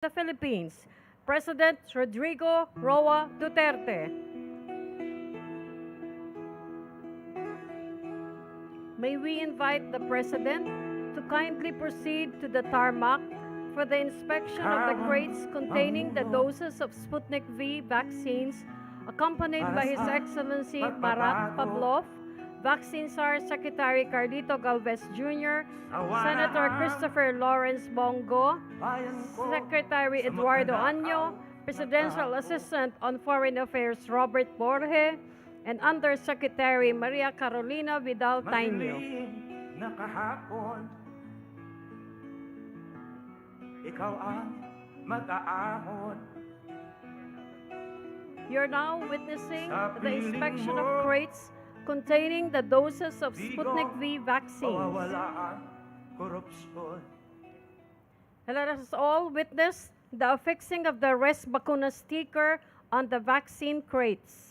the Philippines, President Rodrigo Roa Duterte. May we invite the President to kindly proceed to the tarmac for the inspection of the crates containing the doses of Sputnik V vaccines, accompanied by His Excellency Marat Pavlov, Vaccine SAR Secretary Carlito Galvez Jr., Senator Christopher Lawrence Bongo, Secretary Eduardo Presidential Assistant on Foreign Affairs Robert Borge, and Undersecretary Maria Carolina Vidal Taino. Ikaw ang mag-aahon. You're now witnessing the inspection of crates containing the doses of Sputnik V vaccines. And let us all witness the affixing of the Resbakuna sticker on the vaccine crates.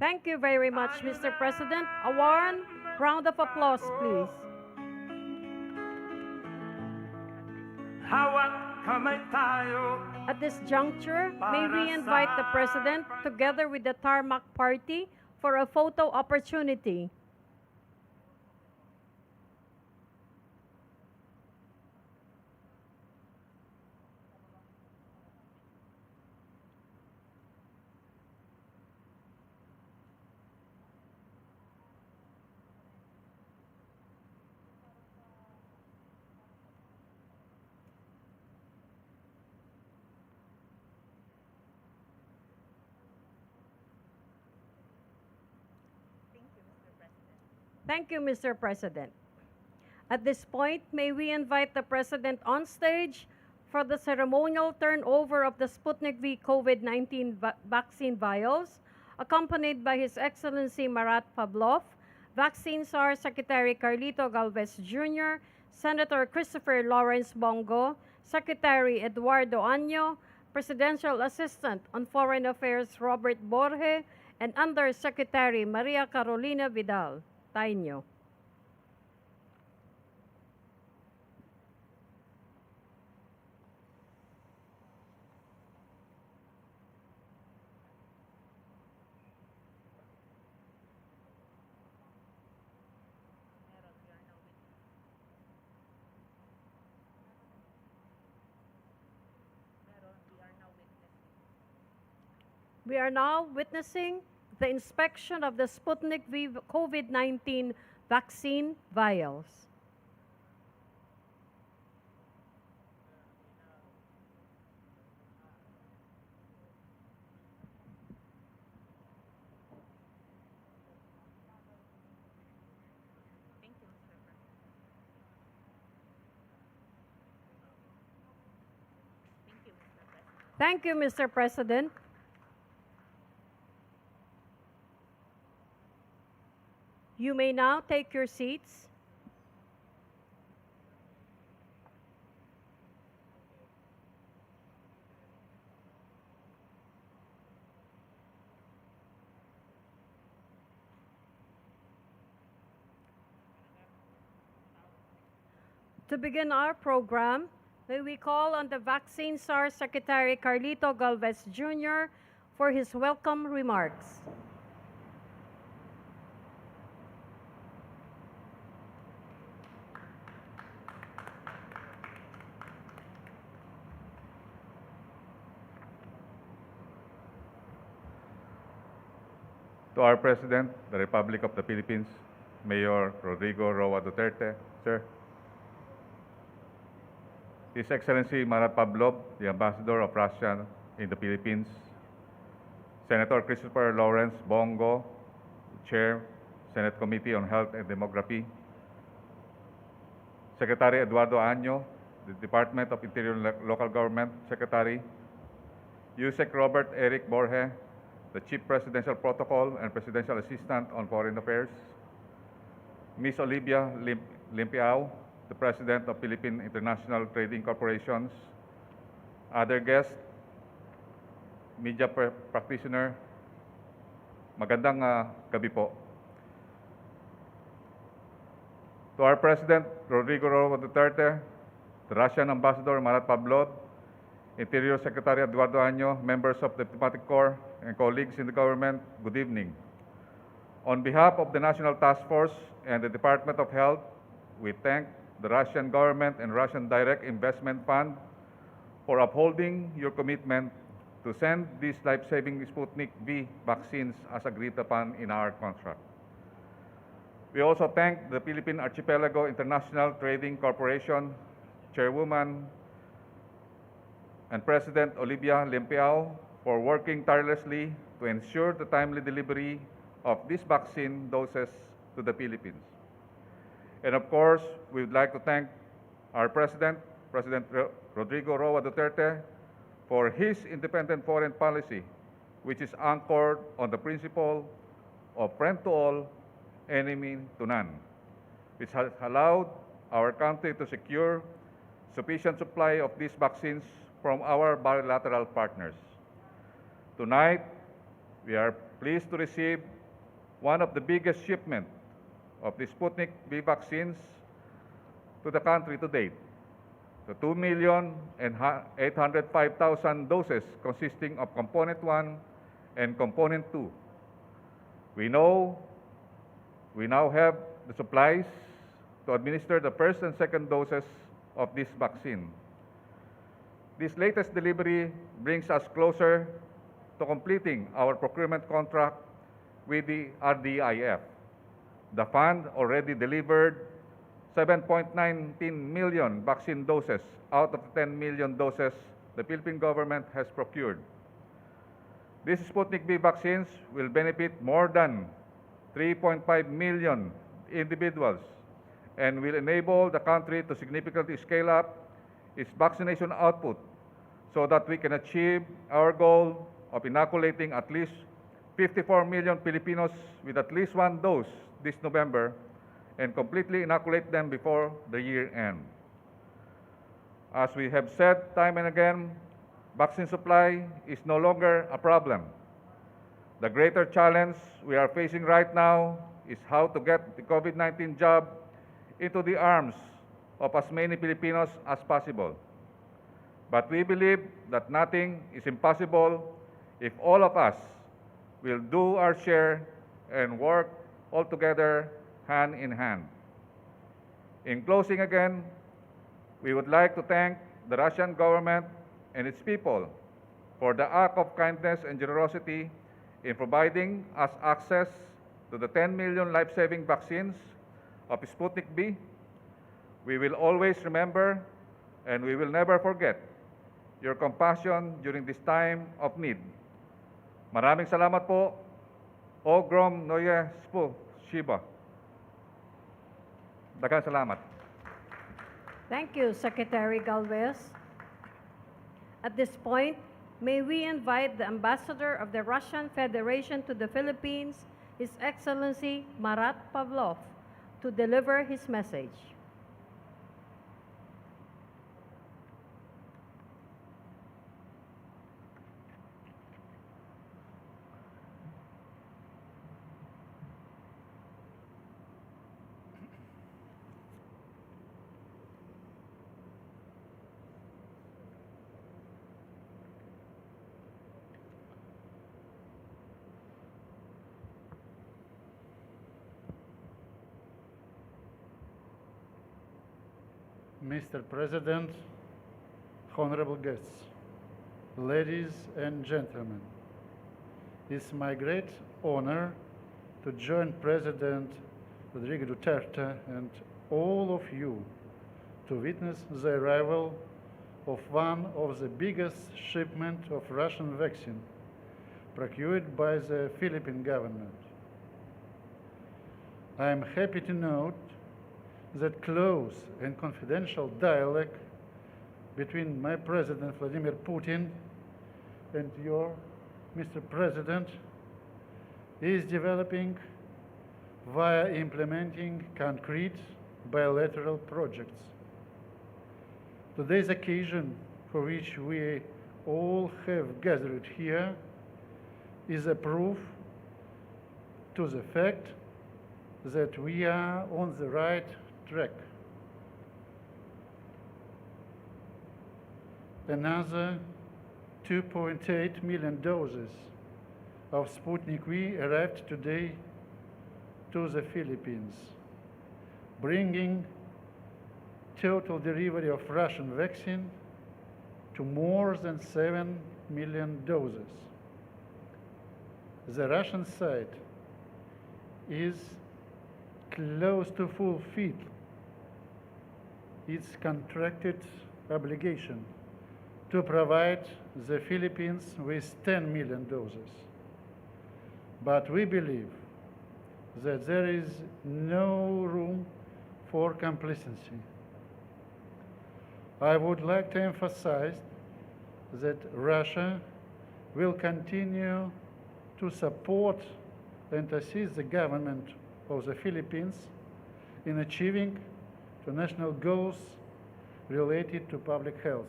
Thank you very much, Mr. President. A warm round of applause, please. At this juncture, may we invite the President together with the tarmac party for a photo opportunity. Thank you, Mr. President. At this point, may we invite the President on stage for the ceremonial turnover of the Sputnik V COVID-19 vaccine vials, accompanied by His Excellency Marat Pavlov, Vaccine SAR Secretary Carlito Galvez Jr., Senator Christopher Lawrence Bongo, Secretary Eduardo Presidential Assistant on Foreign Affairs Robert Borge, and Undersecretary Maria Carolina Vidal Taino. We are now witnessing the inspection of the Sputnik V COVID-19 vaccine vials. Thank you, Mr. President. You may now take your seats. To begin our program, may we call on the Vaccine SAR Secretary Carlito Galvez Jr. for his welcome remarks. To our President, the Republic of the Philippines, Mayor Rodrigo Roa Duterte, Sir. His Excellency Marat Pavlov, the Ambassador of Russia in the Philippines, Senator Christopher Lawrence Bongo, Chair, Senate Committee on Health and Demography, Secretary Eduardo the Department of Interior and Local Government Secretary, USEC Robert Eric Borge, the Chief Presidential Protocol and Presidential Assistant on Foreign Affairs, Ms. Olivia Limpiao, the President of Philippine International Trading Corporations, other guests, media practitioner, magandang gabi po. To our President, Rodrigo Roa Duterte, the Russian Ambassador Marat Pavlov, Interior Secretary Eduardo, members of the Diplomatic Corps, and colleagues in the government, good evening. On behalf of the National Task Force and the Department of Health, we thank the Russian government and Russian Direct Investment Fund for upholding your commitment to send these life-saving Sputnik V vaccines as agreed upon in our contract. We also thank the Philippine Archipelago International Trading Corporation, Chairwoman and President Olivia Limpiao, for working tirelessly to ensure the timely delivery of these vaccine doses to the Philippines. And of course, we would like to thank our President, Rodrigo Roa Duterte, for his independent foreign policy, which is anchored on the principle of friend to all, enemy to none, which has allowed our country to secure sufficient supply of these vaccines from our bilateral partners. Tonight, we are pleased to receive one of the biggest shipments of the Sputnik V vaccines to the country to date, the 2,805,000 doses consisting of Component 1 and Component 2. We now have the supplies to administer the first and second doses of this vaccine. This latest delivery brings us closer to completing our procurement contract with the RDIF. The fund already delivered 7.19 million vaccine doses out of the 10 million doses the Philippine government has procured. These Sputnik V vaccines will benefit more than 3.5 million individuals and will enable the country to significantly scale up its vaccination output so that we can achieve our goal of inoculating at least 54 million Filipinos with at least one dose this November and completely inoculate them before the year end. As we have said time and again, vaccine supply is no longer a problem. The greater challenge we are facing right now is how to get the COVID-19 jab into the arms of as many Filipinos as possible. But we believe that nothing is impossible if all of us will do our share and work all together hand in hand. In closing again, we would like to thank the Russian government and its people for the act of kindness and generosity in providing us access to the 10 million life-saving vaccines of Sputnik V. We will always remember and we will never forget your compassion during this time of need. Maraming salamat po. Ogrom Noye Spo Shiba. Daghang salamat. Thank you, Secretary Galvez. At this point, may we invite the Ambassador of the Russian Federation to the Philippines, His Excellency Marat Pavlov, to deliver his message. Mr. President, honorable guests, ladies and gentlemen, it's my great honor to join President Rodrigo Duterte and all of you to witness the arrival of one of the biggest shipments of Russian vaccine procured by the Philippine government. I am happy to note that close and confidential dialogue between my President Vladimir Putin and your Mr. President, is developing via implementing concrete bilateral projects. Today's occasion, for which we all have gathered here, is a proof to the fact that we are on the right track. Another 2.8 million doses of Sputnik V arrived today to the Philippines, bringing total delivery of Russian vaccine to more than 7 million doses. The Russian side is close to fulfill its contracted obligation to provide the Philippines with 10 million doses. But we believe that there is no room for complacency. I would like to emphasize that Russia will continue to support and assist the government of the Philippines in achieving the national goals related to public health.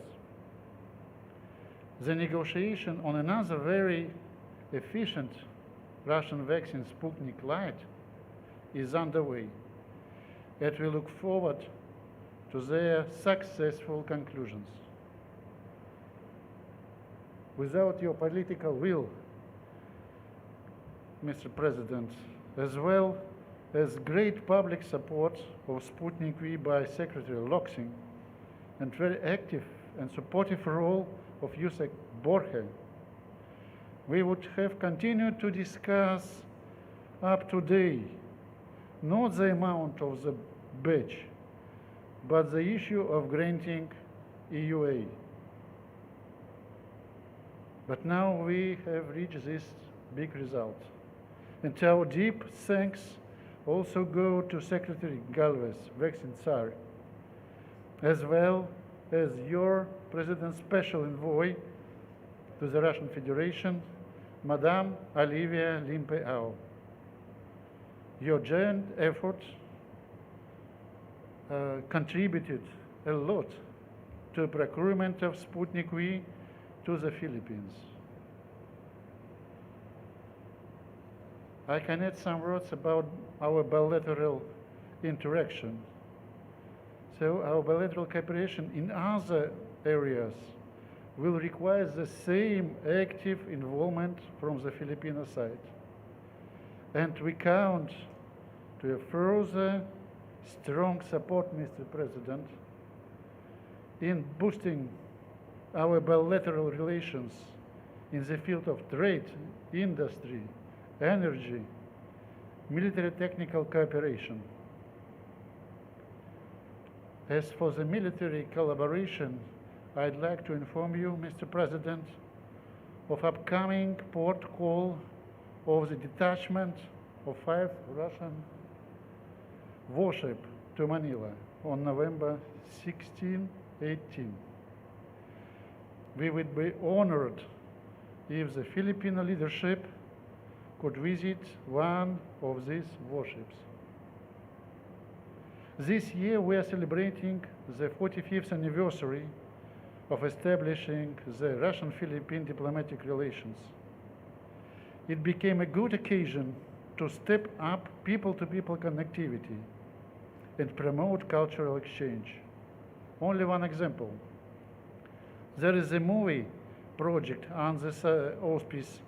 The negotiation on another very efficient Russian vaccine, Sputnik Light, is underway, and we look forward to their successful conclusions. Without your political will, Mr. President, as well as great public support of Sputnik V by Secretary Loxing and very active and supportive role of Yusek Borhe, we would have continued to discuss up today not the amount of the batch, but the issue of granting EUA. But now we have reached this big result. And our deep thanks also go to Secretary Galvez, Vaccine Tsar, as well as your President's Special Envoy to the Russian Federation, Madame Olivia Limpeau. Your joint efforts contributed a lot to procurement of Sputnik V to the Philippines. I can add some words about our bilateral interaction. So our bilateral cooperation in other areas will require the same active involvement from the Filipino side. And we count to a further strong support, Mr. President, in boosting our bilateral relations in the field of trade, industry, energy, military technical cooperation. As for the military collaboration, I'd like to inform you, Mr. President, of upcoming port call of the detachment of 5 Russian warships to Manila on November 16, 18. We would be honored if the Filipino leadership could visit one of these warships. This year we are celebrating the 45th anniversary of establishing the Russian-Philippine diplomatic relations. It became a good occasion to step up people-to-people connectivity and promote cultural exchange. Only one example. There is a movie project on the auspice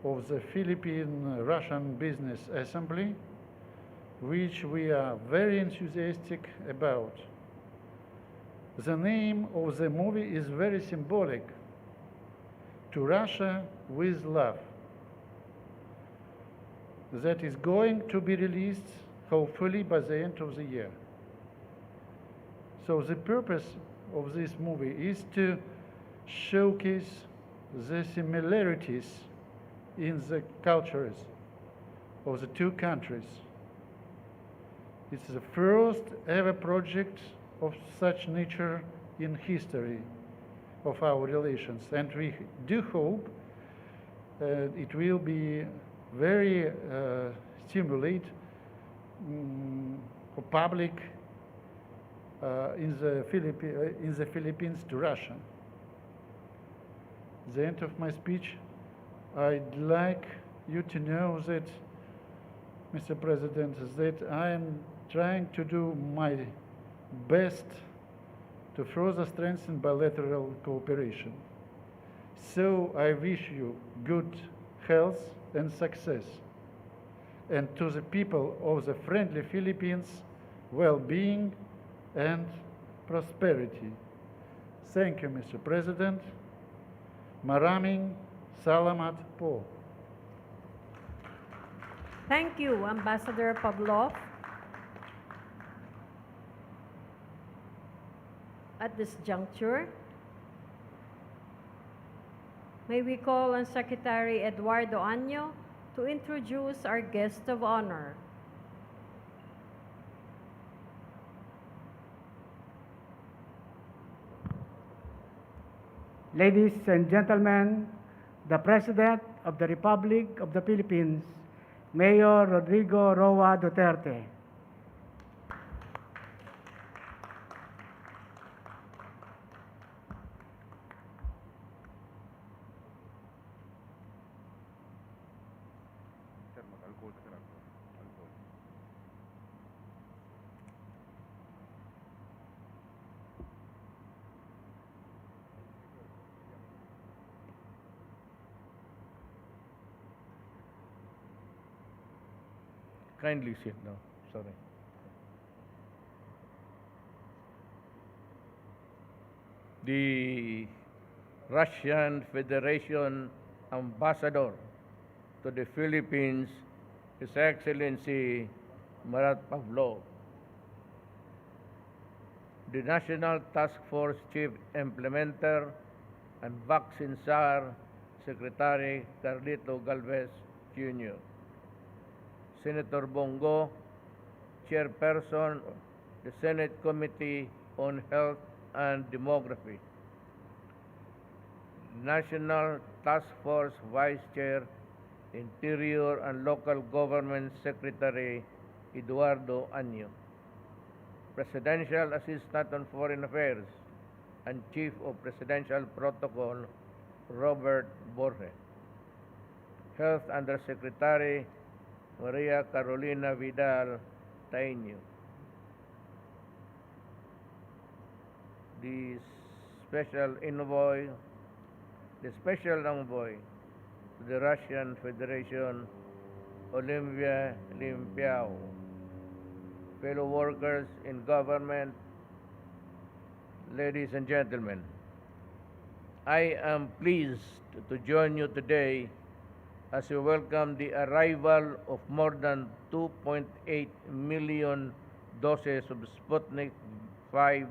of the Philippine-Russian Business Assembly, which we are very enthusiastic about. The name of the movie is very symbolic: To Russia with Love. That is going to be released hopefully by the end of the year. So the purpose of this movie is to showcase the similarities in the cultures of the two countries. It's the first ever project of such nature in history of our relations, and we do hope It will be very stimulate for public in the Philippines to Russia. At the end of my speech, I'd like you to know that, Mr. President, that I am trying to do my best to further strengthen bilateral cooperation. So I wish you good health and success, and to the people of the friendly Philippines, well-being and prosperity. Thank you, Mr. President. Maraming salamat po. Thank you, Ambassador Pavlov. At this juncture, may we call on Secretary Eduardo to introduce our guest of honor. Ladies and gentlemen, the President of the Republic of the Philippines, Mayor Rodrigo Roa Duterte. Kindly sit now. Sorry. The Russian Federation Ambassador to the Philippines, His Excellency Marat Pavlov, the National Task Force Chief Implementer and Vaccine SAR Secretary Carlito Galvez Jr., Senator Bongo, Chairperson of the Senate Committee on Health and Demography, National Task Force Vice Chair, Interior and Local Government Secretary Eduardo, Presidential Assistant on Foreign Affairs and Chief of Presidential Protocol Robert Borge, Health Undersecretary Maria Carolina Vidal Taino, the special envoy to the Russian Federation, Olympia Limpiao, fellow workers in government, ladies and gentlemen, I am pleased to join you today as we welcome the arrival of more than 2.8 million doses of Sputnik V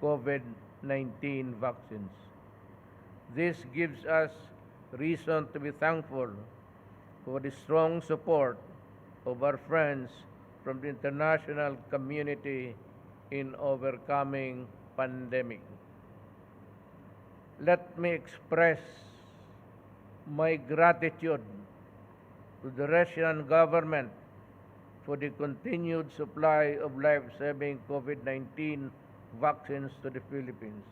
COVID-19 vaccines. This gives us reason to be thankful for the strong support of our friends from the international community in overcoming pandemic. Let me express my gratitude to the Russian government for the continued supply of life-saving COVID-19 vaccines to the Philippines.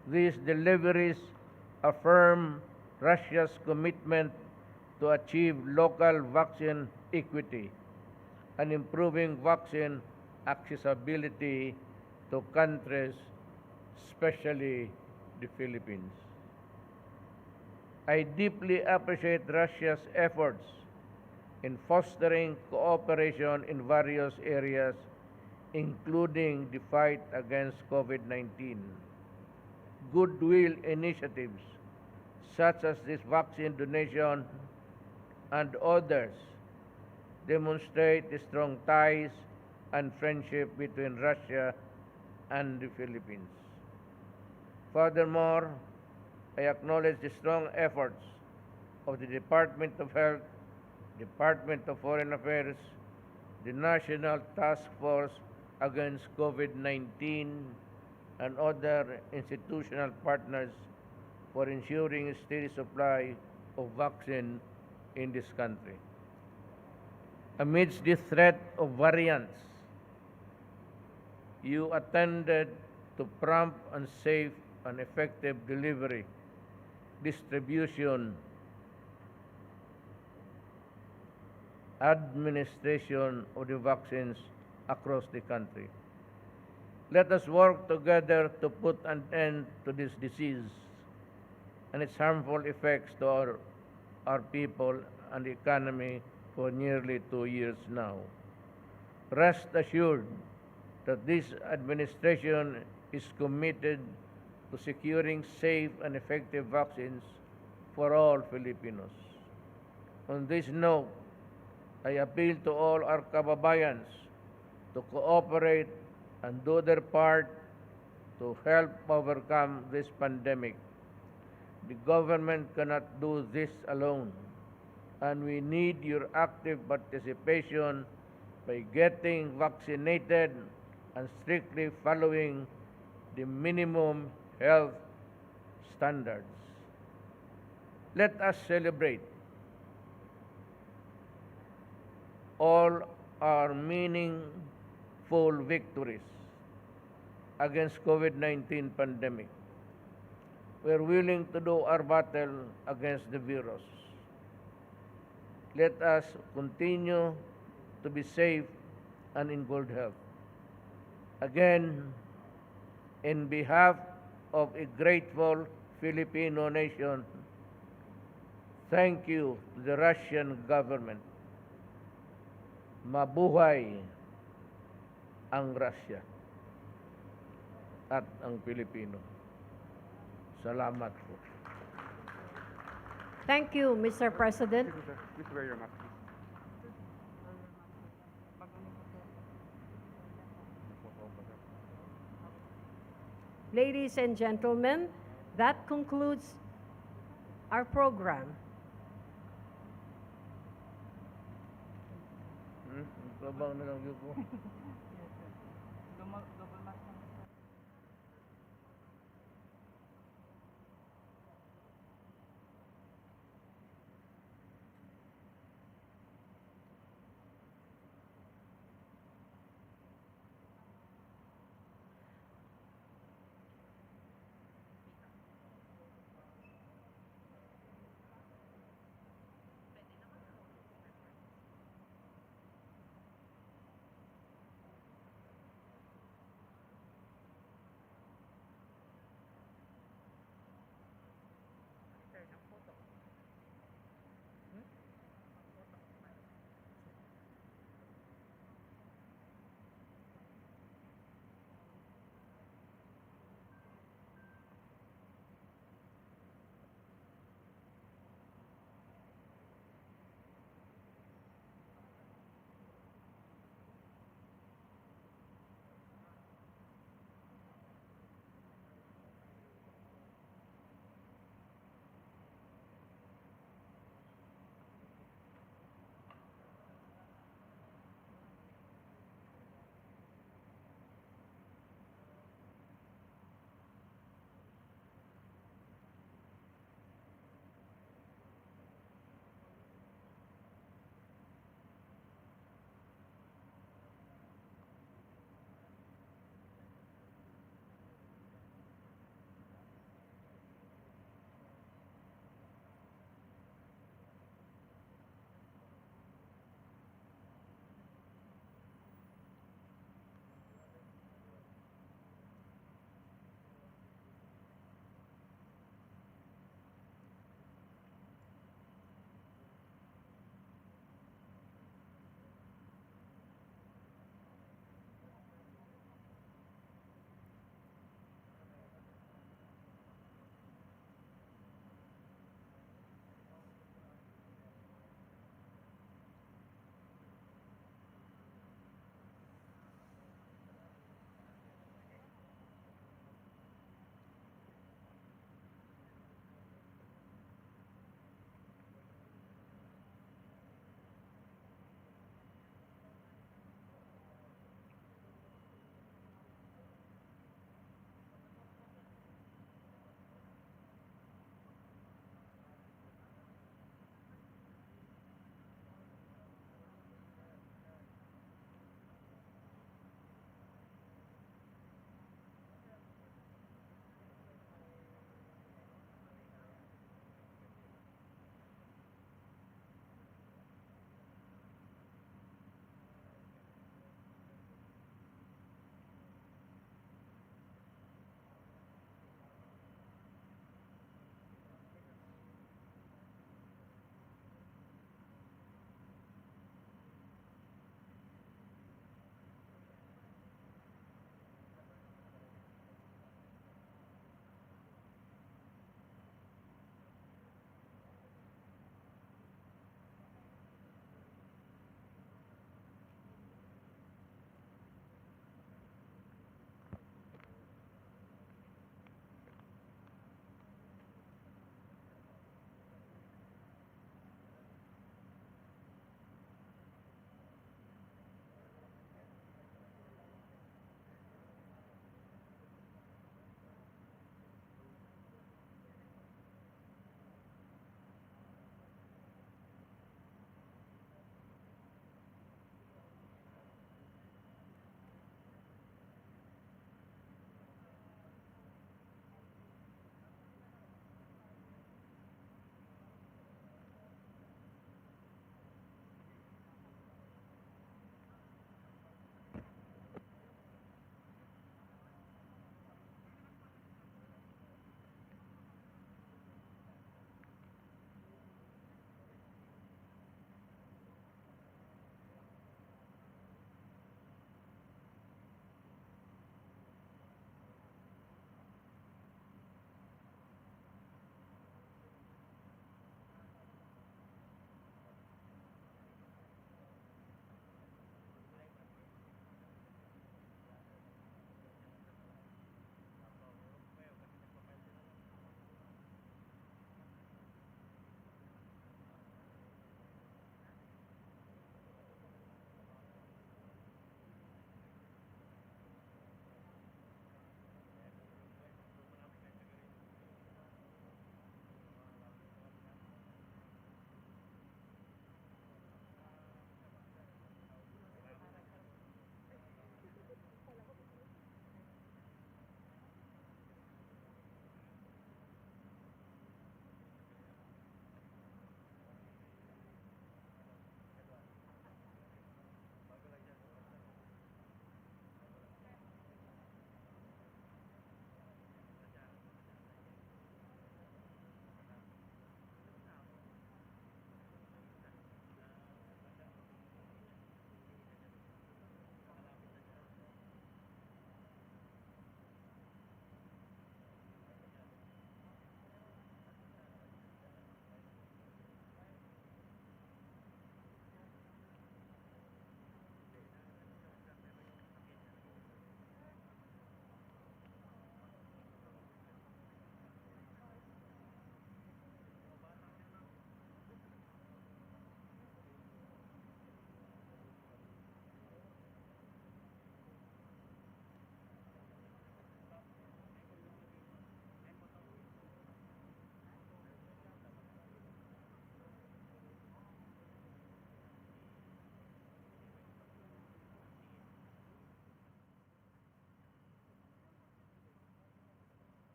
These deliveries affirm Russia's commitment to achieve local vaccine equity and improving vaccine accessibility to countries, especially the Philippines. I deeply appreciate Russia's efforts in fostering cooperation in various areas, including the fight against COVID-19. Goodwill initiatives such as this vaccine donation and others demonstrate the strong ties and friendship between Russia and the Philippines. Furthermore, I acknowledge the strong efforts of the Department of Health, Department of Foreign Affairs, the National Task Force Against COVID-19, and other institutional partners for ensuring a steady supply of vaccine in this country. Amidst the threat of variants, you attended to prompt and safe and effective delivery, distribution, administration of the vaccines across the country. Let us work together to put an end to this disease and its harmful effects to our people and the economy for nearly 2 years now. Rest assured that this administration is committed to securing safe and effective vaccines for all Filipinos. On this note, I appeal to all our kababayans to cooperate and do their part to help overcome this pandemic. The government cannot do this alone, and we need your active participation by getting vaccinated and strictly following the minimum health standards. Let us celebrate all our meaningful victories against COVID-19 pandemic. We are willing to do our battle against the virus. Let us continue to be safe and in good health. Again, in behalf of a grateful Filipino nation, thank you to the Russian government. Mabuhay ang Russia at ang Pilipino. Salamat po. Thank you, Mr. President. Please wear your mask. Ladies and gentlemen, that concludes our program. Trabaho na lang yun po.